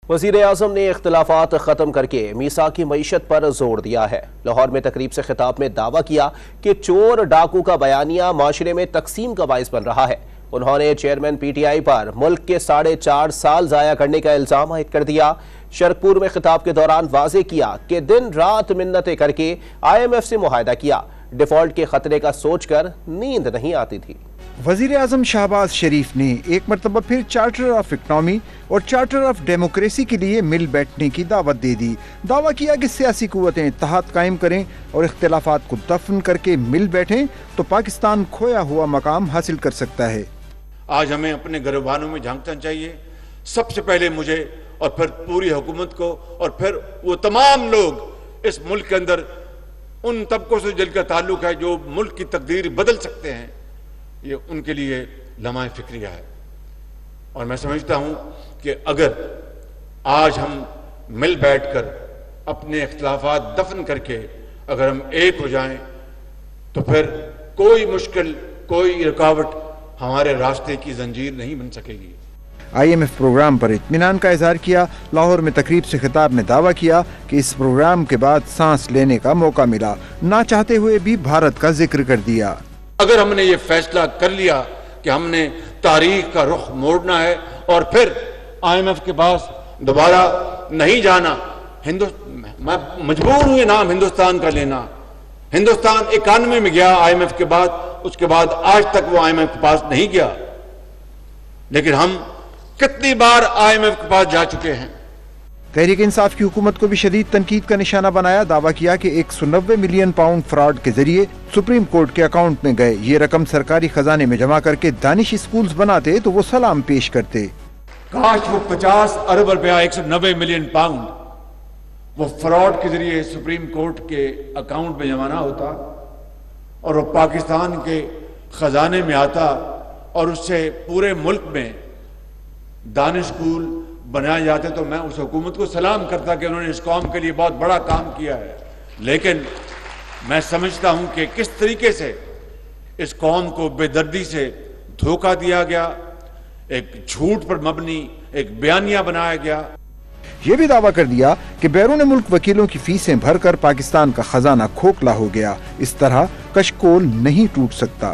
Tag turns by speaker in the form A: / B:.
A: وزیر-اعظم نے اختلافات ختم کر کے میثاقی معیشت پر زور دیا ہے۔ لاہور میں تقریب سے خطاب میں دعویٰ کیا کہ چور ڈاکو کا بیانیہ معاشرے میں تقسیم کا باعث بن رہا ہے۔ انہوں نے چیئرمین پی ٹی آئی پر ملک کے 4.5 سال ضائع کرنے کا الزام عائد کر دیا۔ شرکپور میں خطاب کے دوران واضح کیا کہ دن رات منتیں کر کے IMF سے معاہدہ کیا، ڈیفالٹ کے خطرے کا سوچ کر نیند نہیں آتی تھی۔
B: وزیر اعظم شہباز شریف نے ایک مرتبہ پھر چارٹر آف اکنامی اور چارٹر آف ڈیموکریسی کے لیے مل بیٹھنے کی دعوت دے دی۔ دعویٰ کیا کہ سیاسی قوتیں اتحاد قائم کریں اور اختلافات کو دفن کر کے مل بیٹھیں تو پاکستان کھویا ہوا مقام حاصل کر سکتا ہے۔
C: آج ہمیں اپنے گریبانوں میں جھانکنا چاہیے، سب سے پہلے مجھے اور پھر پوری حکومت کو اور پھر وہ تمام لوگ اس ملک کے اندر ان طبقوں سے جن کا تعلق ہے جو ملک کی تقدیر بدل سکتے ہیں، یہ ان کے لیے لمحہ فکریہ ہے۔ اور میں سمجھتا ہوں کہ اگر آج ہم مل بیٹھ کر اپنے اختلافات دفن کر کے اگر ہم ایک ہو جائیں تو پھر کوئی مشکل، کوئی رکاوٹ ہمارے راستے کی زنجیر نہیں بن سکے گی۔
B: IMF پروگرام پر اطمینان کا اظہار کیا۔ لاہور میں تقریب سے خطاب میں دعویٰ کیا کہ اس پروگرام کے بعد سانس لینے کا موقع ملا، نہ چاہتے ہوئے بھی بھارت کا ذکر کر دیا۔
C: اگر ہم نے یہ فیصلہ کر لیا کہ ہم نے تاریخ کا رخ موڑنا ہے اور پھر IMF کے پاس دوبارہ نہیں جانا، میں مجبور ہوں یہ نام ہندوستان کا لینا۔ ہندوستان 91 میں گیا IMF کے بعد، اس کے بعد آج تک وہ IMF کے پاس نہیں گیا، لیکن ہم کتنی بار IMF کے پاس جا چکے ہیں۔
B: تحریک انصاف کی حکومت کو بھی شدید تنقید کا نشانہ بنایا۔ دعویٰ کیا کہ 190 ملین پاؤنڈ فراڈ کے ذریعے سپریم کورٹ کے اکاؤنٹ میں گئے۔ یہ رقم سرکاری خزانے میں جمع کر کے دانش اسکولز بناتے تو وہ سلام پیش کرتے۔
C: کاش وہ 50 ارب روپیہ 190 ملین پاؤنڈ وہ فراڈ کے ذریعے سپریم کورٹ کے اکاؤنٹ میں جمع نہ ہوتا اور وہ پاکستان کے خزانے میں آتا اور اس سے پورے ملک میں دانش اسکول بنائے جاتے، تو میں اس حکومت کو سلام کرتا کہ انہوں نے اس قوم کے لیے بہت بڑا کام کیا ہے۔ لیکن میں سمجھتا ہوں کہ کس طریقے سے اس قوم کو بے دردی سے دھوکہ دیا گیا، ایک جھوٹ پر مبنی ایک بیانیہ بنایا گیا۔
B: یہ بھی دعویٰ کر دیا کہ بیرون ملک وکیلوں کی فیسیں بھر کر پاکستان کا خزانہ کھوکھلا ہو گیا۔ اس طرح کشکول نہیں ٹوٹ سکتا۔